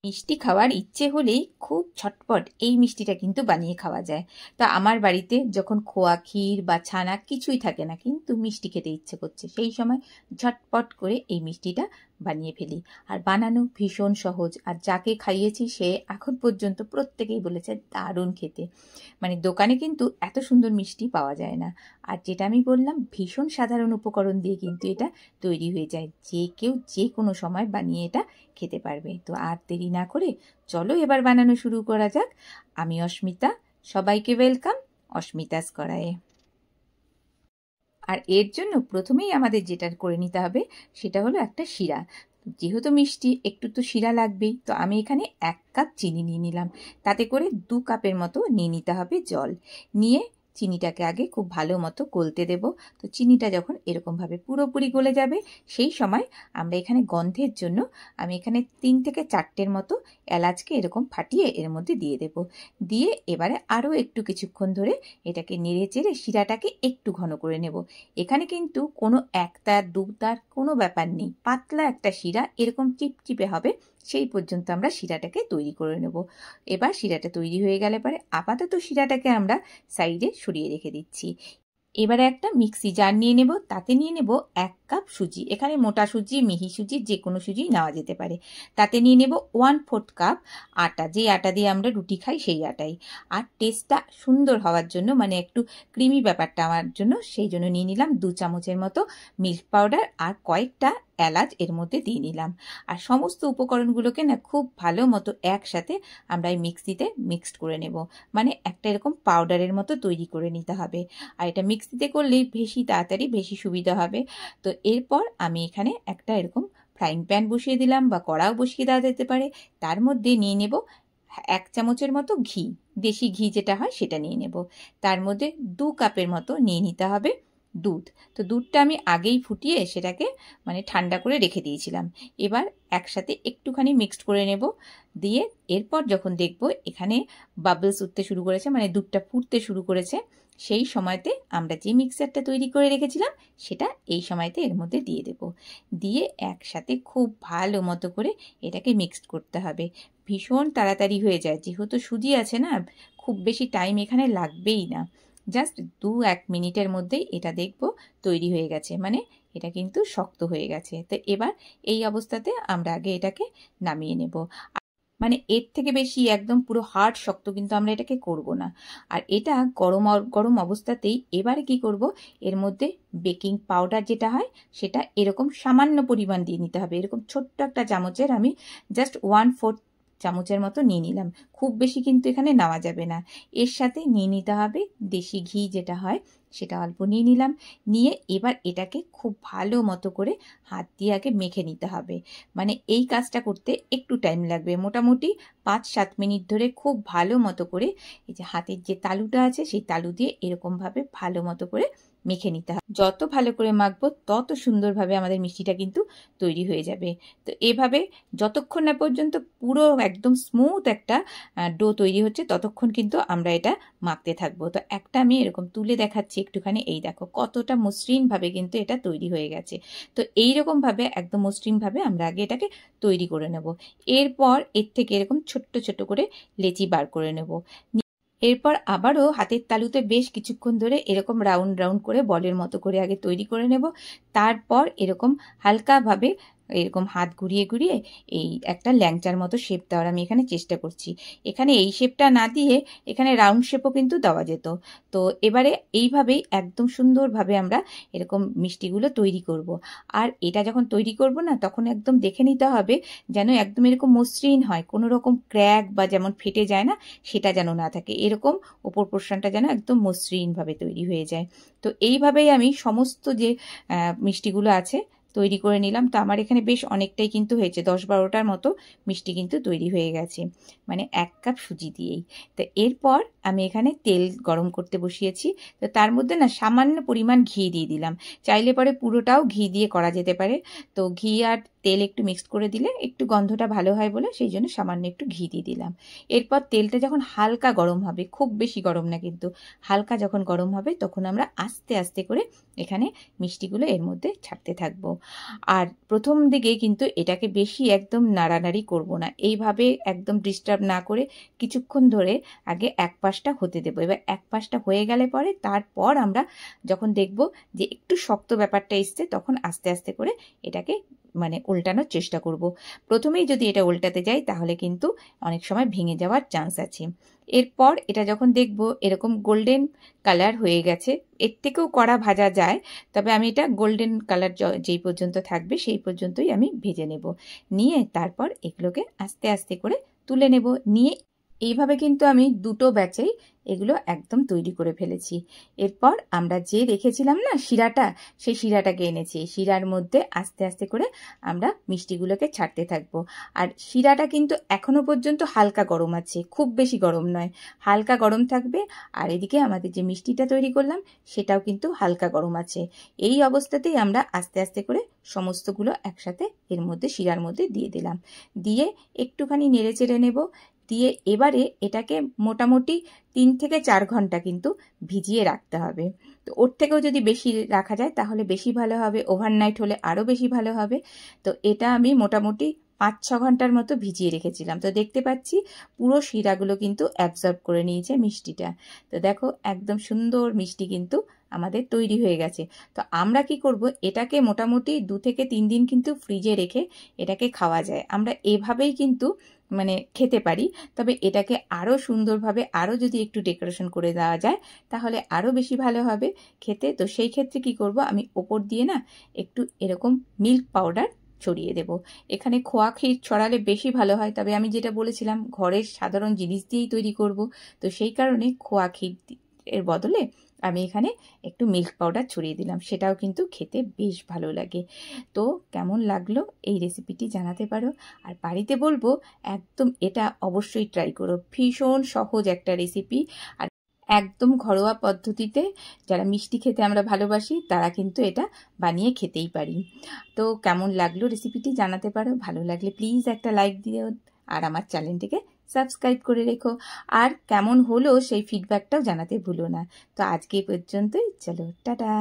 মিষ্টি খাওয়ার ইচ্ছে হলেই খুব ঝটপট এই মিষ্টিটা কিন্তু বানিয়ে খাওয়া যায়। তা আমার বাড়িতে যখন খোয়া ক্ষীর বা ছানা কিছুই থাকে না, কিন্তু মিষ্টি খেতে ইচ্ছে করছে, সেই সময় ঝটপট করে এই মিষ্টিটা বানিয়ে ফেলি। আর বানানো ভীষণ সহজ, আর যাকে খাইয়েছি সে এখন পর্যন্ত প্রত্যেকেই বলেছে দারুণ খেতে। মানে দোকানে কিন্তু এত সুন্দর মিষ্টি পাওয়া যায় না। আর যেটা আমি বললাম, ভীষণ সাধারণ উপকরণ দিয়ে কিন্তু এটা তৈরি হয়ে যায়, যে কেউ যে কোনো সময় বানিয়ে এটা খেতে পারবে। তো আর দেরি না করে চলো এবার বানানো শুরু করা যাক। আমি অস্মিতা, সবাইকে ওয়েলকাম অস্মিতাস কড়াইয়ে। আর এর জন্য প্রথমেই আমাদের যেটা করে নিতে হবে সেটা হলো একটা শিরা। যেহেতু মিষ্টি একটু তো শিরা লাগবেই, তো আমি এখানে 1 কাপ চিনি নিয়ে নিলাম। তাতে করে 2 কাপের মতো নিয়ে নিতে হবে জল। নিয়ে চিনিটাকে আগে খুব ভালো মতো গলতে দেব। তো চিনিটা যখন এরকমভাবে পুরোপুরি গলে যাবে, সেই সময় আমরা এখানে গন্ধের জন্য আমি এখানে 3 থেকে 4টের মতো এলাচকে এরকম ফাটিয়ে এর মধ্যে দিয়ে দেব। দিয়ে এবারে আরও একটু কিছুক্ষণ ধরে এটাকে নেড়ে চেড়ে শিরাটাকে একটু ঘন করে নেব। এখানে কিন্তু কোনো 1 তার 2 তার কোনো ব্যাপার নেই, পাতলা একটা শিরা এরকম চিপচিপে হবে, সেই পর্যন্ত আমরা শিরাটাকে তৈরি করে নেব। এবার শিরাটা তৈরি হয়ে গেলে পরে আপাতত শিরাটাকে আমরা সাইডে সরিয়ে রেখে দিচ্ছি। এবারে একটা মিক্সি জার নিয়ে নেব, তাতে নিয়ে নেব 1 কাপ সুজি। এখানে মোটা সুজি, মিহি সুজি, যে কোনো সুজি নেওয়া যেতে পারে। তাতে নিয়ে নেব 1/4 কাপ আটা, যে আটা দিয়ে আমরা রুটি খাই সেই আটাই। আর টেস্টটা সুন্দর হওয়ার জন্য, মানে একটু ক্রিমি ব্যাপারটা আমার জন্য, সেই জন্য নিয়ে নিলাম 2 চামচের মতো মিল্ক পাউডার, আর কয়েকটা এলাচ এর মধ্যে দিয়ে নিলাম। আর সমস্ত উপকরণগুলোকে না খুব ভালো মতো একসাথে আমরা এই মিক্সিতে মিক্সড করে নেব, মানে একটা এরকম পাউডারের মতো তৈরি করে নিতে হবে। আর এটা মিক্সিতে করলেই বেশি তাড়াতাড়ি বেশি সুবিধা হবে। তো এরপর আমি এখানে একটা এরকম ফ্রাইং প্যান বসিয়ে দিলাম, বা কড়াও বসিয়ে দেওয়া যেতে পারে। তার মধ্যে নিয়ে নেব 1 চামচের মতো ঘি, দেশি ঘি যেটা হয় সেটা নিয়ে নেব। তার মধ্যে 2 কাপের মতো নিয়ে নিতে হবে দুধ। তো দুধটা আমি আগেই ফুটিয়ে সেটাকে মানে ঠান্ডা করে রেখে দিয়েছিলাম। এবার একসাথে একটুখানি মিক্সড করে নেব। দিয়ে এরপর যখন দেখব এখানে বাবলস উঠতে শুরু করেছে, মানে দুধটা ফুটতে শুরু করেছে, সেই সময়তে আমরা যে মিক্সারটা তৈরি করে রেখেছিলাম সেটা এই সময়তে এর মধ্যে দিয়ে দেব। দিয়ে একসাথে খুব ভালো মতো করে এটাকে মিক্সড করতে হবে। ভীষণ তাড়াতাড়ি হয়ে যায়, যেহেতু সুজি আছে না, খুব বেশি টাইম এখানে লাগবেই না। জাস্ট 2-1 মিনিটের মধ্যেই এটা দেখব তৈরি হয়ে গেছে, মানে এটা কিন্তু শক্ত হয়ে গেছে। তো এবার এই অবস্থাতে আমরা আগে এটাকে নামিয়ে নেব। মানে এর থেকে বেশি একদম পুরো হার্ড শক্ত কিন্তু আমরা এটাকে করব না। আর এটা গরম গরম অবস্থাতেই এবারে কি করব, এর মধ্যে বেকিং পাউডার যেটা হয় সেটা এরকম সামান্য পরিমাণ দিয়ে নিতে হবে। এরকম ছোট্ট একটা চামচের আমি জাস্ট 1/4 চামচের মতো নিয়ে নিলাম, খুব বেশি কিন্তু এখানে নেওয়া যাবে না। এর সাথে নিয়ে নিতে হবে দেশি ঘি যেটা হয় সেটা অল্প নিয়ে নিলাম। নিয়ে এবার এটাকে খুব ভালো মতো করে হাত দিয়ে আগে মেখে নিতে হবে। মানে এই কাজটা করতে একটু টাইম লাগবে, মোটামুটি 5-7 মিনিট ধরে খুব ভালো মতো করে এই যে হাতের যে তালুটা আছে সেই তালু দিয়ে এরকমভাবে ভালো মতো করে মেখে নিতে হবে। যত ভালো করে মাখবো তত সুন্দরভাবে আমাদের মিষ্টিটা কিন্তু তৈরি হয়ে যাবে। তো এভাবে যতক্ষণ না পর্যন্ত পুরো একদম স্মুথ একটা ডো তৈরি হচ্ছে ততক্ষণ কিন্তু আমরা এটা মাখতে থাকবো। তো একটা আমি এরকম তুলে দেখাচ্ছি একটুখানি, এই দেখো কতটা মসৃণভাবে কিন্তু এটা তৈরি হয়ে গেছে। তো এইরকমভাবে একদম মসৃণভাবে আমরা আগে এটাকে তৈরি করে নেব। এরপর এর থেকে এরকম ছোট্ট ছোট্ট করে লেচি বার করে নেব। এরপর আবারও হাতের তালুতে বেশ কিছুক্ষণ ধরে এরকম রাউন্ড রাউন্ড করে বলের মতো করে আগে তৈরি করে নেব। তারপর এরকম হালকাভাবে এরকম হাত ঘুরিয়ে ঘুরিয়ে এই একটা ল্যাংচার মতো শেপ দেওয়ার আমি এখানে চেষ্টা করছি। এখানে এই শেপটা না দিয়ে এখানে রাউন্ড শেপও কিন্তু দেওয়া যেত। তো এবারে এইভাবেই একদম সুন্দরভাবে আমরা এরকম মিষ্টিগুলো তৈরি করব। আর এটা যখন তৈরি করব না, তখন একদম দেখে নিতে হবে যেন একদম এরকম মসৃণ হয়, কোনো রকম ক্র্যাক বা যেমন ফেটে যায় না সেটা যেন না থাকে, এরকম ওপর পোর্শনটা যেন একদম মসৃণভাবে তৈরি হয়ে যায়। তো এইভাবেই আমি সমস্ত যে মিষ্টিগুলো আছে তৈরি করে নিলাম। তো আমার এখানে বেশ অনেকটাই কিন্তু হয়েছে, 10-12টার মতো মিষ্টি কিন্তু তৈরি হয়ে গেছে, মানে 1 কাপ সুজি দিয়েই। তো এরপর আমি এখানে তেল গরম করতে বসিয়েছি। তো তার মধ্যে না সামান্য পরিমাণ ঘি দিয়ে দিলাম, চাইলে পরে পুরোটাও ঘি দিয়ে করা যেতে পারে। তো ঘি আর তেল একটু মিক্সড করে দিলে একটু গন্ধটা ভালো হয় বলে সেই জন্য সামান্য একটু ঘি দিয়ে দিলাম। এরপর তেলটা যখন হালকা গরম হবে, খুব বেশি গরম না কিন্তু, হালকা যখন গরম হবে তখন আমরা আস্তে আস্তে করে এখানে মিষ্টিগুলো এর মধ্যে ছাড়তে থাকবো। আর প্রথম দিকে কিন্তু এটাকে বেশি একদম নাড়ানাড়ি করব না, এইভাবে একদম ডিস্টার্ব না করে কিছুক্ষণ ধরে আগে এক পাশটা হতে দেবো। এবার এক পাশটা হয়ে গেলে পরে তারপর আমরা যখন দেখব যে একটু শক্ত ব্যাপারটা এসছে তখন আস্তে আস্তে করে এটাকে মানে উল্টানোর চেষ্টা করব। প্রথমেই যদি এটা উল্টাতে যাই তাহলে কিন্তু অনেক সময় ভেঙে যাওয়ার চান্স আছে। এরপর এটা যখন দেখব এরকম গোল্ডেন কালার হয়ে গেছে, এর থেকেও কড়া ভাজা যায়, তবে আমি এটা গোল্ডেন কালার যেই পর্যন্ত থাকবে সেই পর্যন্তই আমি ভেজে নেব। নিয়ে তারপর এগুলোকে আস্তে আস্তে করে তুলে নেব। নিয়ে এইভাবে কিন্তু আমি দুটো ব্যাচেই এগুলো একদম তৈরি করে ফেলেছি। এরপর আমরা যে রেখেছিলাম না শিরাটা, সেই শিরাটাকে এনেছি। শিরার মধ্যে আস্তে আস্তে করে আমরা মিষ্টিগুলোকে ছাড়তে থাকবো। আর শিরাটা কিন্তু এখনো পর্যন্ত হালকা গরম আছে, খুব বেশি গরম নয়, হালকা গরম থাকবে। আর এদিকে আমাদের যে মিষ্টিটা তৈরি করলাম সেটাও কিন্তু হালকা গরম আছে। এই অবস্থাতেই আমরা আস্তে আস্তে করে সমস্তগুলো একসাথে এর মধ্যে শিরার মধ্যে দিয়ে দিলাম। দিয়ে একটুখানি নেড়ে চেড়ে নেব। দিয়ে এবারে এটাকে মোটামুটি 3 থেকে 4 ঘন্টা কিন্তু ভিজিয়ে রাখতে হবে। তো ওর থেকেও যদি বেশি রাখা যায় তাহলে বেশি ভালো হবে, ওভারনাইট হলে আরও বেশি ভালো হবে। তো এটা আমি মোটামুটি 5-6 ঘন্টার মতো ভিজিয়ে রেখেছিলাম। তো দেখতে পাচ্ছি পুরো শিরাগুলো কিন্তু অ্যাবজর্ব করে নিয়েছে মিষ্টিটা। তো দেখো একদম সুন্দর মিষ্টি কিন্তু আমাদের তৈরি হয়ে গেছে। তো আমরা কি করব, এটাকে মোটামুটি 2 থেকে 3 দিন কিন্তু ফ্রিজে রেখে এটাকে খাওয়া যায়। আমরা এভাবেই কিন্তু মানে খেতে পারি, তবে এটাকে আরও সুন্দরভাবে আরও যদি একটু ডেকোরেশন করে দেওয়া যায় তাহলে আরও বেশি ভালো হবে খেতে। তো সেই ক্ষেত্রে কি করব, আমি ওপর দিয়ে না একটু এরকম মিল্ক পাউডার ছড়িয়ে দেব। এখানে খোয়া ক্ষীর ছড়ালে বেশি ভালো হয়, তবে আমি যেটা বলেছিলাম ঘরের সাধারণ জিনিস দিয়েই তৈরি করব, তো সেই কারণে খোয়া ক্ষীর এর বদলে আমি এখানে একটু মিল্ক পাউডার ছড়িয়ে দিলাম, সেটাও কিন্তু খেতে বেশ ভালো লাগে। তো কেমন লাগলো এই রেসিপিটি জানাতে পারো। আর বাড়িতে বলবো একদম এটা অবশ্যই ট্রাই করো, ভীষণ সহজ একটা রেসিপি। আর একদম ঘরোয়া পদ্ধতিতে যারা মিষ্টি খেতে আমরা ভালোবাসি তারা কিন্তু এটা বানিয়ে খেতেই পারি। তো কেমন লাগলো রেসিপিটি জানাতে পারো, ভালো লাগলে প্লিজ একটা লাইক দিও আর আমার চ্যানেলটিকে সাবস্ক্রাইব করে রেখো। আর কেমন হলো সেই ফিডব্যাকটাও জানাতে ভুলো না। তো আজকে পর্যন্তই, চলো টাটা।